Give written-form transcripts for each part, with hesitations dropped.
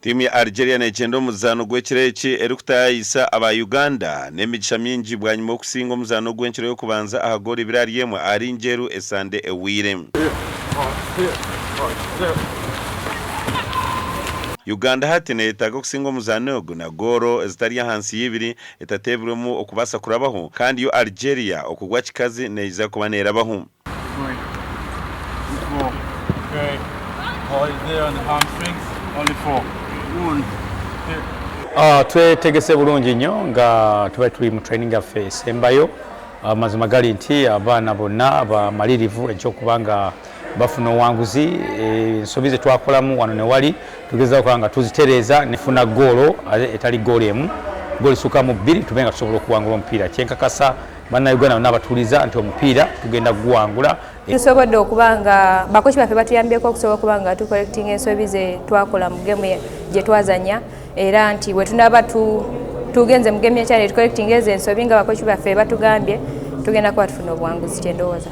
Timu ya Algeria nechendo muzano gw'ekireki eri kutayisa aba Uganda n'emigisha mingi bwanyuma okusinga omuzano gw'enchero yo kubanza ahagora ibirari yemwe ari njeru esande ewire. Uganda hati neetaga okusinga omuzano ogwo na goro ezitari hansi y'ibiri etatebiremu okubasa kurabaho kandi yo Algeria okugwa kikazi neiza kuba nerabaho. Twetegese bulungi nnyo nga tuba tuli mu training yaffe esembayo. Amazima gali nti abaana bonna abamalirivu ekyokubanga bafuna owanguzi ensobi ze twakolamu wano ne wali tugezaako nga tuzitereeza nefuna goolo etali goolo emu goolo isukka mu bbiri tubenga tusobola okuwangula omupiira kyenkakasa bannayuganda bonna abatuuliza nti omupiira tugenda guwangula. Tusobodde okubanga bakozi baffe batuyambyeko okusobola okubanga tucollecting ensobi ze twakola mu gemu gye twazanya era nti we tunaba tugenze mu gemu ekyali tucollecting ezo ensobi nga bakozi baffe batugambye tugenda kuba tufuna obuwanguzi kyendowooza.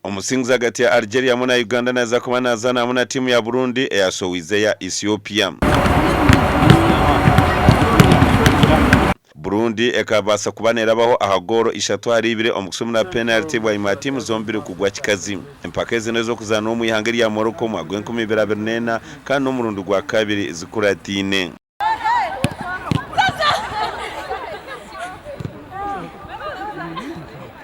Omusingizi hagati ya Algeria hamwe na Uganda naza kuba nazana hamwe na timu ya Burundi eyasowize ya Ethiopia. Burundi ekabasa kuba nerabaho ahagoro 3-2 omukusumu na penalty bwa timu zombiri kugwa kikazi. Empaka zino zo kuzana mu ihanga lya Morocco mu 2024 kandi n'omurundi gwa kabiri zikuratine.